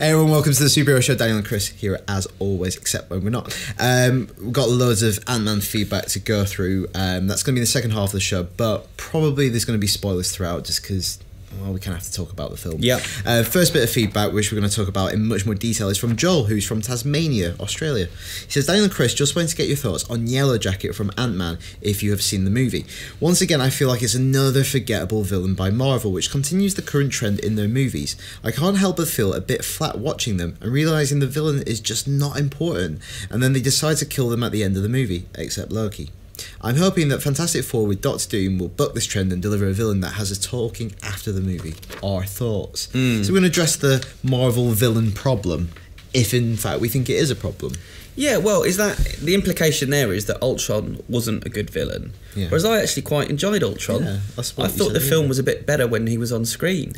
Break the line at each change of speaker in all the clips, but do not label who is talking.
Hey everyone, welcome to the Superhero Show. Daniel and Chris here as always, except when we're not. We've got loads of Ant-Man feedback to go through. That's going to be the second half of the show, but probably there's going to be spoilers throughout just because, well, we kind of have to talk about the film.
Yeah.
First bit of feedback, which we're going to talk about in much more detail, is from Joel, who's from Tasmania, Australia. He says, Daniel and Chris, just wanted to get your thoughts on Yellow Jacket from Ant-Man, if you have seen the movie. Once again, I feel like it's another forgettable villain by Marvel, which continues the current trend in their movies. I can't help but feel a bit flat watching them, and realising the villain is just not important, and then they decide to kill them at the end of the movie, except Loki. I'm hoping that Fantastic Four with Doctor Doom will buck this trend and deliver a villain that has us talking after the movie. Our thoughts. So we're going to address the Marvel villain problem, if in fact we think it is a problem.
Yeah, well, is that the implication there is that Ultron wasn't a good villain?
Yeah.
Whereas I actually quite enjoyed Ultron.
Yeah, that's what
I thought the film was a bit better when he was on screen.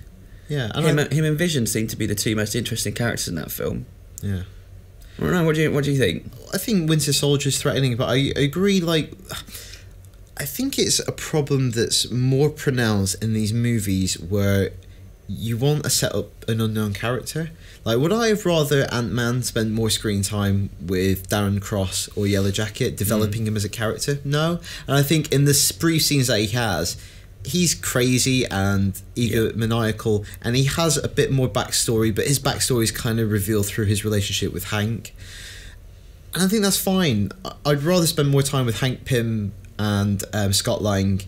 Yeah, and
him and Vision seemed to be the two most interesting characters in that film.
Yeah.
I don't know, what do you think?
I think Winter Soldier's threatening, but I agree, like, I think it's a problem that's more pronounced in these movies where you want to set up an unknown character. Like, would I have rather Ant-Man spend more screen time with Darren Cross or Yellow Jacket, developing him as a character? No. And I think in the brief scenes that he has, he's crazy and egomaniacal, and he has a bit more backstory, but his backstory is kind of revealed through his relationship with Hank. And I think that's fine. I'd rather spend more time with Hank Pym and Scott Lang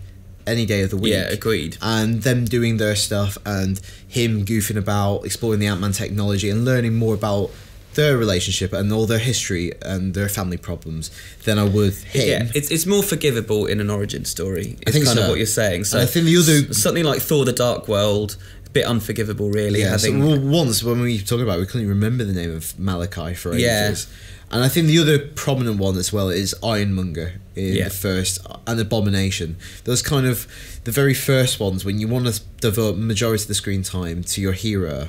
any day of the week.
Yeah, agreed.
And them doing their stuff and him goofing about, exploring the Ant-Man technology and learning more about their relationship and all their history and their family problems than I would him.
Yeah, it's more forgivable in an origin story. It's
I think
kind
so.
of what you're saying. So
and I think the other
something like Thor: The Dark World, a bit unforgivable, really.
Yeah,
having...
so, well, once when we were talking about it, we couldn't remember the name of Malachi for ages.
Yeah.
And I think the other prominent one as well is Ironmonger in the first, and Abomination. Those kind of the very first ones when you want to devote majority of the screen time to your hero.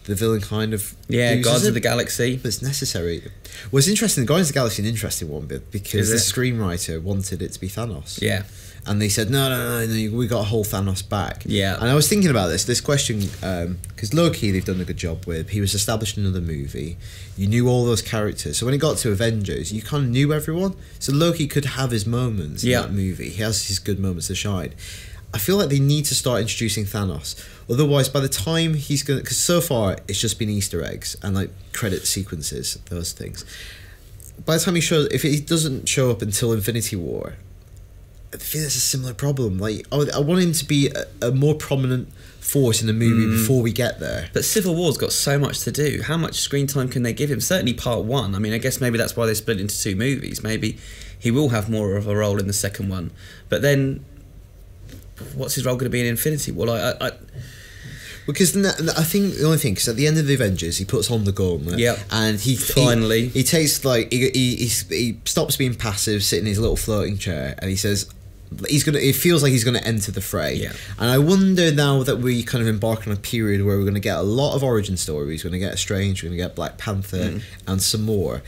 The villain kind of
Guardians of the Galaxy.
But it's necessary. Well, it's interesting. Guardians of the Galaxy is an interesting one because the screenwriter wanted it to be Thanos.
Yeah.
And they said, no, we got a whole Thanos back.
Yeah.
And I was thinking about this question, because Loki they've done a good job with. He was established in another movie. You knew all those characters. So when it got to Avengers, you kind of knew everyone. So Loki could have his moments in that movie. He has his good moments to shine. I feel like they need to start introducing Thanos. Otherwise, by the time he's going to... Because so far, it's just been Easter eggs and, like, credit sequences, those things. By the time he shows... If he doesn't show up until Infinity War, I feel it's a similar problem. Like, I want him to be a more prominent force in the movie before we get there.
But Civil War's got so much to do. How much screen time can they give him? Certainly part one. I mean, I guess maybe that's why they split into two movies. Maybe he will have more of a role in the second one. But then... what's his role going to be in Infinity War?
Because I think the only thing, because at the end of the Avengers, he puts on the gauntlet, and he takes like he stops being passive, sitting in his little floating chair, and he says it feels like he's gonna enter the fray. And I wonder now that we kind of embark on a period where we're gonna get a lot of origin stories, we're gonna get Strange, we're gonna get Black Panther, and some more.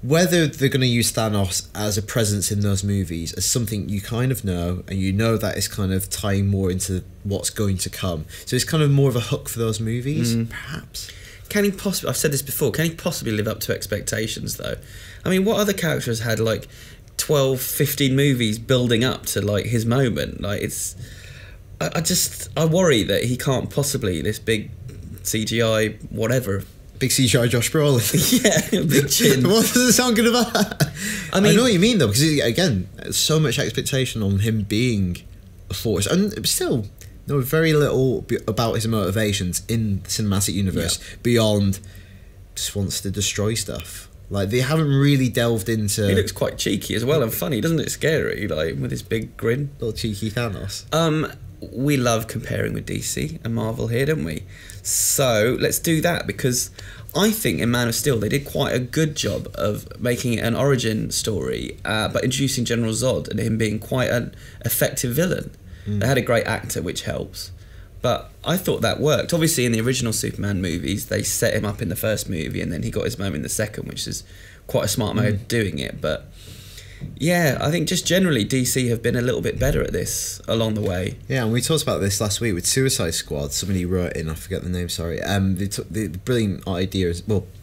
Whether they're going to use Thanos as a presence in those movies as something you kind of know, and you know that is kind of tying more into what's going to come. So it's kind of more of a hook for those movies, perhaps.
Can he possibly... I've said this before. Can he possibly live up to expectations, though? I mean, what other characters had, like, 12, 15 movies building up to, like, his moment? Like, it's... I worry that he can't possibly, this big CGI whatever...
Big CGI Josh Brolin.
Yeah, big chin.
What does it sound good about that? I know what you mean, though, because, again, so much expectation on him being a force. And still, there was very little about his motivations in the cinematic universe beyond just wants to destroy stuff. Like, they haven't really delved into...
He looks quite cheeky as well and funny, doesn't it? Scary, like, with his big grin.
Little cheeky Thanos.
We love comparing with DC and Marvel here, don't we? So let's do that, because I think in Man of Steel they did quite a good job of making it an origin story, but introducing General Zod and him being quite an effective villain. They had a great actor, which helps. But I thought that worked. Obviously, in the original Superman movies, they set him up in the first movie and then he got his moment in the second, which is quite a smart way of doing it. But Yeah, I think just generally DC have been a little bit better at this along the way.
Yeah, and we talked about this last week with Suicide Squad. Somebody wrote in, I forget the name, sorry. They took the brilliant idea,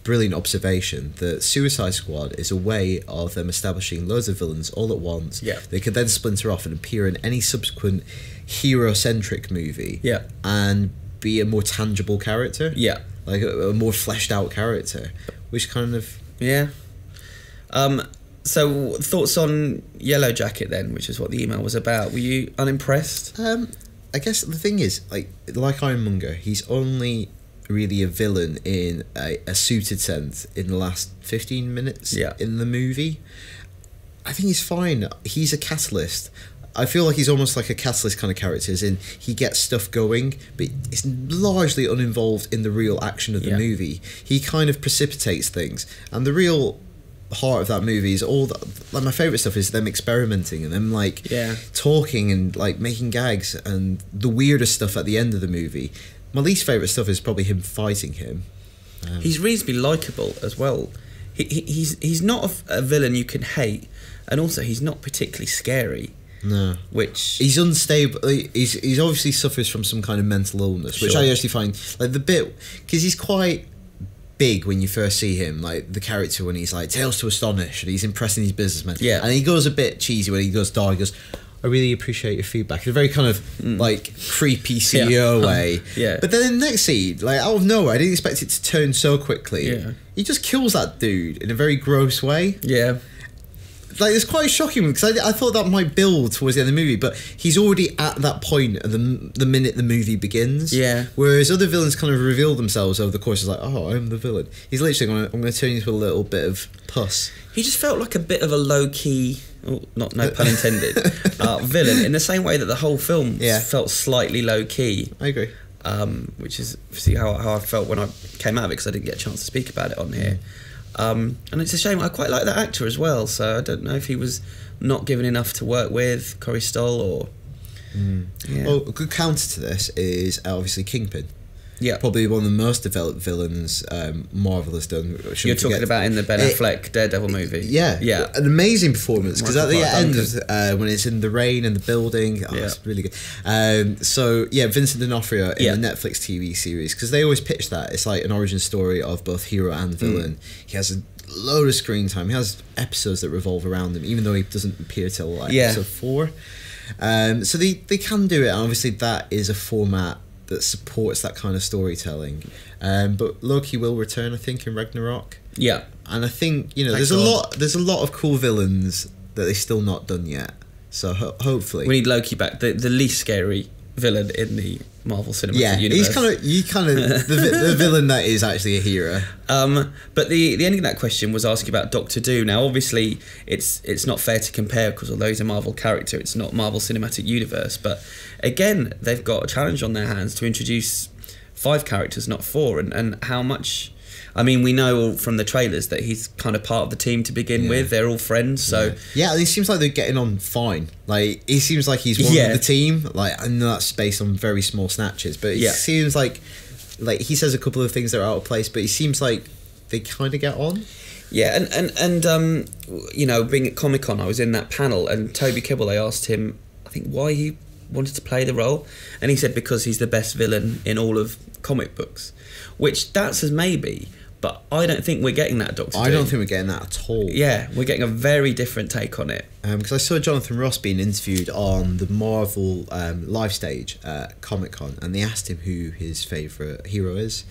brilliant observation that Suicide Squad is a way of them establishing loads of villains all at once.
Yeah.
They could then splinter off and appear in any subsequent hero-centric movie.
Yeah.
And be a more tangible character.
Yeah.
Like a more fleshed out character, which kind of...
Yeah. So thoughts on Yellow Jacket then, which is what the email was about. Were you unimpressed?
I guess the thing is, like Ironmonger, he's only really a villain in a suited sense in the last 15 minutes in the movie. I think he's fine. He's a catalyst. I feel like he's almost like a catalyst kind of character, as in he gets stuff going, but it's largely uninvolved in the real action of the movie. He kind of precipitates things, and the real heart of that movie is all that. Like, my favorite stuff is them experimenting and them talking and like making gags, and the weirdest stuff at the end of the movie. My least favorite stuff is probably him fighting him.
He's reasonably likable as well. He's not a villain you can hate, and also he's not particularly scary.
No,
which
he's unstable. He's obviously suffers from some kind of mental illness, which I actually find like the bit, because he's quite big when you first see him, like the character when he's like tales to astonish and he's impressing these businessmen.
Yeah,
and he goes a bit cheesy when he goes dark. He goes, I really appreciate your feedback. In a very kind of like creepy CEO way.
Yeah.
But then in the next scene, like out of nowhere, I didn't expect it to turn so quickly.
Yeah.
He just kills that dude in a very gross way.
Yeah.
Like, it's quite shocking because I thought that might build towards the end of the movie, but he's already at that point at the minute the movie begins.
Yeah.
Whereas other villains kind of reveal themselves over the course of like, oh, I'm the villain. He's literally I'm going to turn you into a little bit of pus.
He just felt like a bit of a low key, no pun intended, villain, in the same way that the whole film felt slightly low key.
I agree.
Which is how I felt when I came out of it, because I didn't get a chance to speak about it on here. And it's a shame. I quite like that actor as well, so I don't know if he was not given enough to work with, Corey Stoll, or...
Well, a good counter to this is obviously Kingpin.
Yeah.
Probably one of the most developed villains Marvel has done.
You're talking about in the Ben Affleck Daredevil movie.
Yeah. An amazing performance, because at the end of, when it's in the rain and the building, it's really good. So yeah, Vincent D'Onofrio in the Netflix TV series, because they always pitch that it's like an origin story of both hero and villain. He has a load of screen time. He has episodes that revolve around him, even though he doesn't appear till like episode 4. So they can do it, and obviously that is a format that supports that kind of storytelling. But Loki will return, I think, in Ragnarok. Yeah. And I think, there's a lot of cool villains that they've still not done yet. So hopefully
we need Loki back, the least scary villain in the Marvel Cinematic Universe.
He's kind of the villain that is actually a hero.
But the ending of that question was asking about Doctor Doom. Now, obviously, it's not fair to compare, because although he's a Marvel character, it's not Marvel Cinematic Universe. But again, they've got a challenge on their hands to introduce 5 characters, not 4, and how much. I mean, we know from the trailers that he's kind of part of the team to begin with. They're all friends, so...
Yeah, it seems like they're getting on fine. Like, he seems like he's one of the team. Like, I know that's based on very small snatches, but it seems like he says a couple of things that are out of place, but it seems like they kind of get on.
Yeah, and being at Comic-Con, I was in that panel, and Toby Kebbell, they asked him, I think, why he wanted to play the role, and he said because he's the best villain in all of comic books, which that's as maybe... But I don't think we're getting that Doctor Doom.
I don't think we're getting that at all.
Yeah, we're getting a very different take on it.
Because I saw Jonathan Ross being interviewed on the Marvel live stage at Comic-Con, and they asked him who his favourite hero is.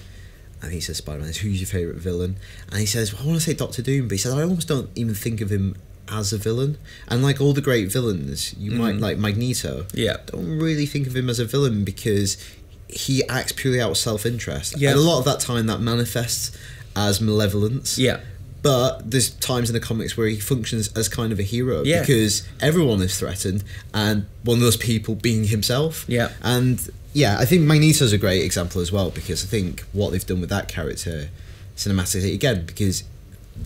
And he says Spider-Man. Who's your favourite villain? And he says, well, I want to say Doctor Doom, but he said, I almost don't even think of him as a villain. And like all the great villains, you might like Magneto. Yeah. Don't really think of him as a villain, because he acts purely out of self-interest. Yeah. And a lot of that time that manifests as malevolence. Yeah. But there's times in the comics where he functions as kind of a hero, because everyone is threatened, and one of those people being himself. Yeah. And I think Magneto's a great example as well, because I think what they've done with that character cinematically, again, because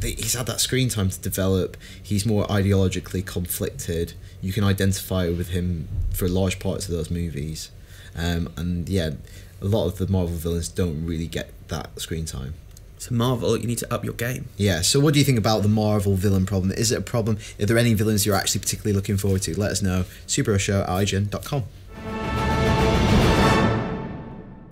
he's had that screen time to develop, he's more ideologically conflicted, you can identify with him for large parts of those movies. And a lot of the Marvel villains don't really get that screen time.
So Marvel, you need to up your game.
Yeah, so what do you think about the Marvel villain problem? Is it a problem? Are there any villains you're actually particularly looking forward to? Let us know. superheroeshow@ign.com.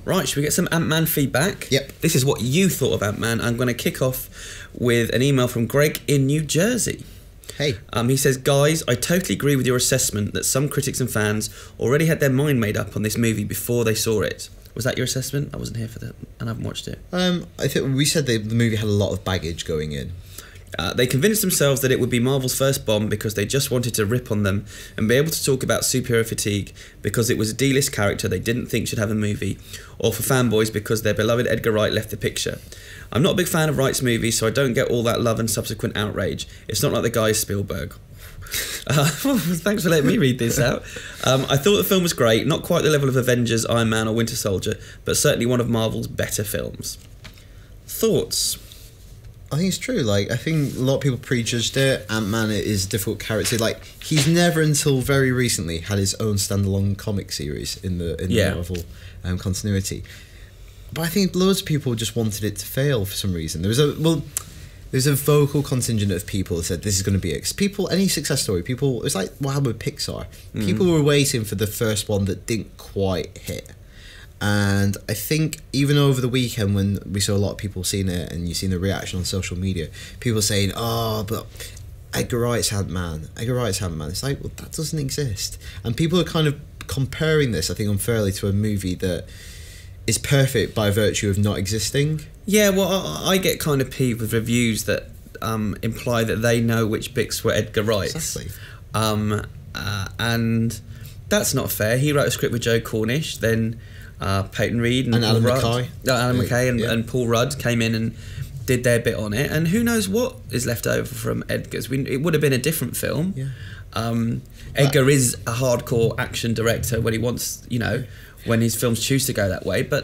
Right, should we get some Ant-Man feedback?
Yep.
This is what you thought of Ant-Man. I'm going to kick off with an email from Greg in New Jersey.
Hey.
He says, guys, I totally agree with your assessment that some critics and fans already had their mind made up on this movie before they saw it. Was that your assessment? I wasn't here for that, and I haven't watched it.
I think we said the movie had a lot of baggage going in.
They convinced themselves that it would be Marvel's first bomb because they just wanted to rip on them and be able to talk about superhero fatigue because it was a D-list character they didn't think should have a movie, or for fanboys because their beloved Edgar Wright left the picture. I'm not a big fan of Wright's movies, so I don't get all that love and subsequent outrage. It's not like the guy is Spielberg. Thanks for letting me read this out. I thought the film was great, not quite the level of Avengers, Iron Man or Winter Soldier, but certainly one of Marvel's better films. Thoughts?
I think it's true. Like, I think a lot of people prejudged it. Ant-Man is a difficult character. Like, he's never until very recently had his own standalone comic series in the Marvel continuity. But I think loads of people just wanted it to fail for some reason. There's a vocal contingent of people that said this is going to be it. 'Cause people, any success story, people, it's like what happened with Pixar. People were waiting for the first one that didn't quite hit. And I think even over the weekend when we saw a lot of people seeing it and you've seen the reaction on social media, people saying, oh, but Edgar Wright's Ant-Man. Edgar Wright's Ant-Man. It's like, well, that doesn't exist. And people are kind of comparing this, I think, unfairly to a movie that is perfect by virtue of not existing.
Yeah, well, I get kind of peeved with reviews that imply that they know which bits were Edgar Wright's.
Exactly.
And that's not fair. He wrote a script with Joe Cornish, then Peyton Reed and
Alan
Paul
McKay.
Rudd. Alan McKay and Paul Rudd came in and did their bit on it. And who knows what is left over from Edgar's. It would have been a different film.
Yeah.
Edgar is a hardcore action director when he wants, when his films choose to go that way. But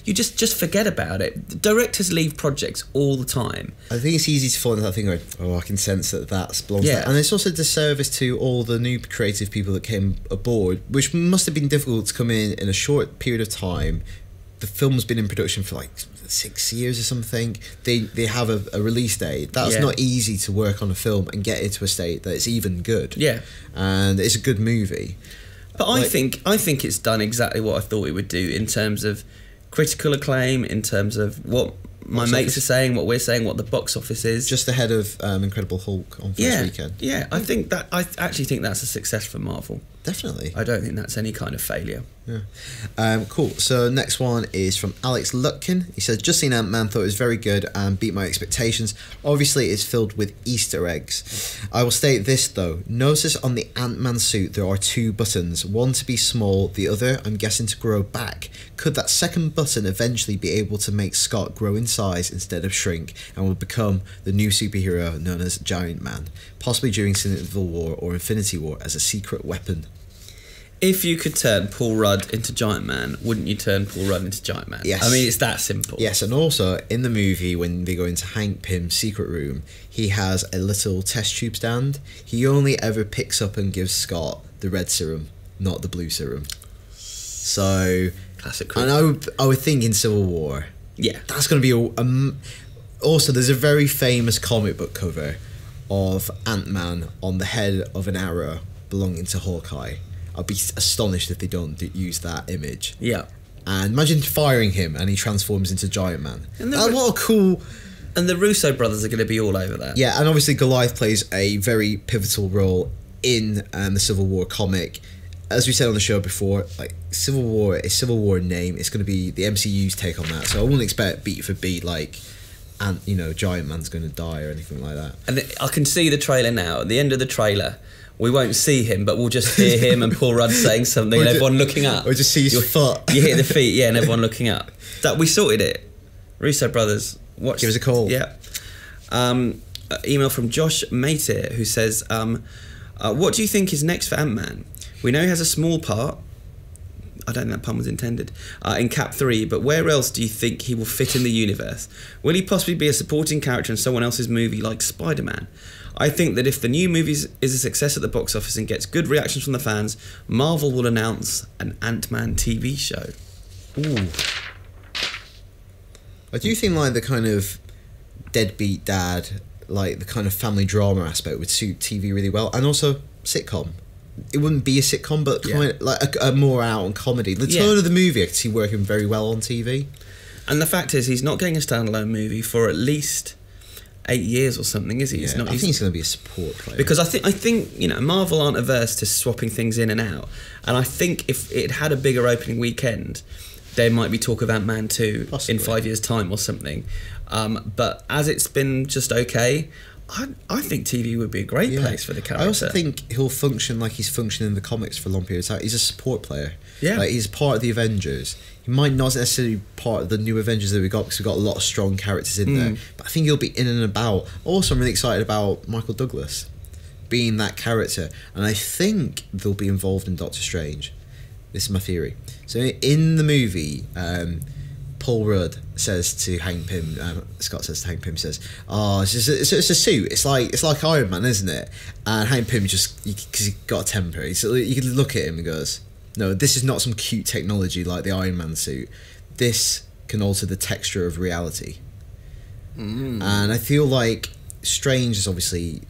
you just forget about it. Directors leave projects all the time.
I think it's easy to fall into that thing where, I can sense that belongs
Yeah.
there. And it's also a disservice to all the new creative people that came aboard, which must have been difficult to come in a short period of time. The film's been in production for 6 years or something. They have a release date. That's not easy to work on a film and get it to a state that it's even good.
Yeah.
And it's a good movie.
But I think it's done exactly what I thought it would do in terms of critical acclaim, in terms of what my mates are saying, what we're saying, what the box office is.
Just ahead of Incredible Hulk on first weekend.
Yeah, I actually think that's a success for Marvel.
Definitely.
I don't think that's any kind of failure.
Yeah. Cool. So next one is from Alex Lutkin. He says, just seen Ant-Man, thought it was very good and beat my expectations. Obviously, it's filled with Easter eggs. I will state this though. Notice on the Ant-Man suit there are 2 buttons. One to be small, the other, I'm guessing, to grow back. Could that second button eventually be able to make Scott grow in size instead of shrink and will become the new superhero known as Giant Man? Possibly during Civil War or Infinity War as a secret weapon.
If you could turn Paul Rudd into Giant Man, wouldn't you turn Paul Rudd into Giant Man?
Yes.
I mean, it's that simple.
Yes, and also in the movie when they go into Hank Pym's secret room, he has a little test tube stand. He only ever picks up and gives Scott the red serum, not the blue serum. So,
classic.
And I would think in Civil War, that's going to be also, there's a very famous comic book cover of Ant-Man on the head of an arrow belonging to Hawkeye. I'd be astonished if they don't use that image.
Yeah.
And imagine firing him and he transforms into Giant Man.
And
what a cool...
And the Russo brothers are going to be all over that.
Yeah, and obviously Goliath plays a very pivotal role in the Civil War comic. As we said on the show before, Civil War is Civil War name. It's going to be the MCU's take on that. So I wouldn't expect beat for beat Giant Man's going to die or anything like that.
And I can see the trailer now. At the end of the trailer, we won't see him, but we'll just hear him and Paul Rudd saying something and everyone looking up.
Or just see his foot.
You hear the feet, and everyone looking up. We sorted it. Russo brothers, watch.
Give us a call.
Yeah. Email from Josh Mater, who says, what do you think is next for Ant-Man? We know he has a small part, I don't think that pun was intended, in Cap 3, but where else do you think he will fit in the universe? Will he possibly be a supporting character in someone else's movie like Spider-Man? I think that if the new movie is a success at the box office and gets good reactions from the fans, Marvel will announce an Ant-Man TV show.
Ooh. I do think like the kind of deadbeat dad, like the kind of family drama aspect would suit TV really well, and also sitcom. It wouldn't be a sitcom, but kind of like a more out on comedy. The tone of the movie I could see working very well on TV.
And the fact is, he's not getting a standalone movie for at least 8 years or something, is he?
Yeah, I think he's going to be a support player.
Because I think you know, Marvel aren't averse to swapping things in and out, and I think if it had a bigger opening weekend, there might be talk of Ant-Man 2
Possibly.
in 5 years' time or something. But as it's been just okay, I think TV would be a great place for the character.
I also think he'll function like he's functioning in the comics for a long period of time. He's a support player.
Yeah.
Like, he's part of the Avengers. He might not necessarily be part of the new Avengers that we got, because we've got a lot of strong characters in there. But I think he'll be in and about. Also, I'm really excited about Michael Douglas being that character. And I think they'll be involved in Doctor Strange. This is my theory. So in the movie, Paul Rudd says to Hank Pym, Scott says to Hank Pym, says, "Oh, it's a suit. It's like Iron Man, isn't it?" And Hank Pym just, because he got a temper, so you can look at him and goes, "No, this is not some cute technology like the Iron Man suit. This can alter the texture of reality." And I feel like Strange is obviously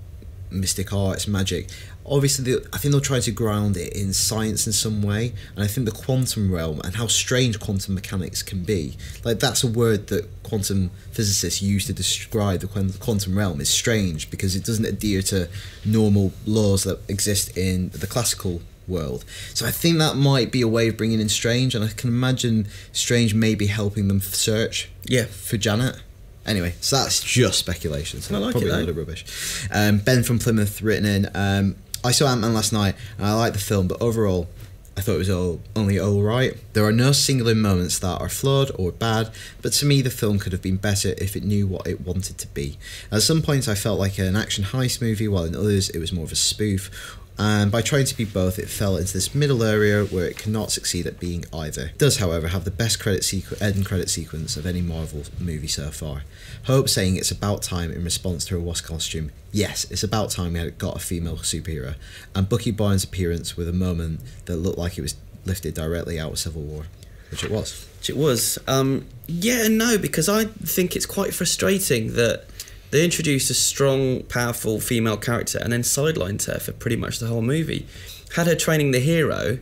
mystic arts, magic. Obviously, I think they'll try to ground it in science in some way, and I think the quantum realm and how strange quantum mechanics can be, like that's a word that quantum physicists use to describe the quantum realm, is strange because it doesn't adhere to normal laws that exist in the classical world. So I think that might be a way of bringing in Strange, and I can imagine Strange maybe helping them search for Janet. Anyway, so that's just speculation, so
I like
probably
it,
a lot of rubbish. Ben from Plymouth written in, I saw Ant-Man last night and I liked the film, but overall I thought it was only alright. There are no singular moments that are flawed or bad, but to me the film could have been better if it knew what it wanted to be. At some points I felt like an action heist movie, while in others it was more of a spoof. And by trying to be both, it fell into this middle area where it cannot succeed at being either. It does, however, have the best end credit sequence of any Marvel movie so far. Hope saying it's about time in response to her wasp costume. Yes, it's about time we had got a female superhero. And Bucky Barnes' appearance with a moment that looked like it was lifted directly out of Civil War. Which it was.
Yeah and no, because I think it's quite frustrating that they introduced a strong, powerful female character and then sidelined her for pretty much the whole movie. Had her training the hero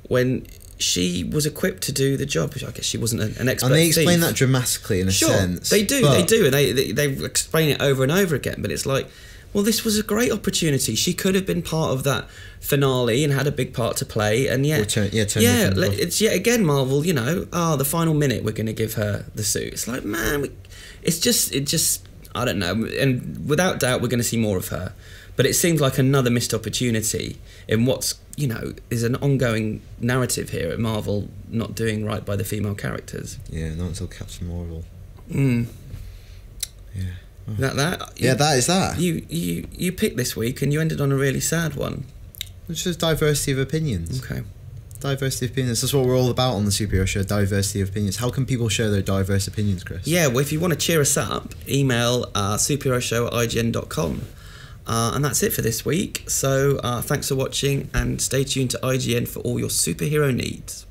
when she was equipped to do the job. I guess she wasn't an expert.
And they explain
thief.
that dramatically in a sense.
They do, and they explain it over and over again. But it's like, well, this was a great opportunity. She could have been part of that finale and had a big part to play. And it's yet again Marvel. You know, the final minute we're going to give her the suit. It's like, man, it just. I don't know, and without doubt we're going to see more of her, but it seems like another missed opportunity in what's, you know, is an ongoing narrative here at Marvel not doing right by the female characters.
Yeah, not until Captain Marvel.
Yeah.
Oh.
That is that. You picked this week and you ended on a really sad one.
It's just diversity of opinions.
Okay.
Diversity of opinions. That's what we're all about on the superhero show. Diversity of opinions. How can people share their diverse opinions, Chris?
Yeah, well, if you want to cheer us up, email superheroshow@ign.com. And that's it for this week. So thanks for watching and stay tuned to IGN for all your superhero needs.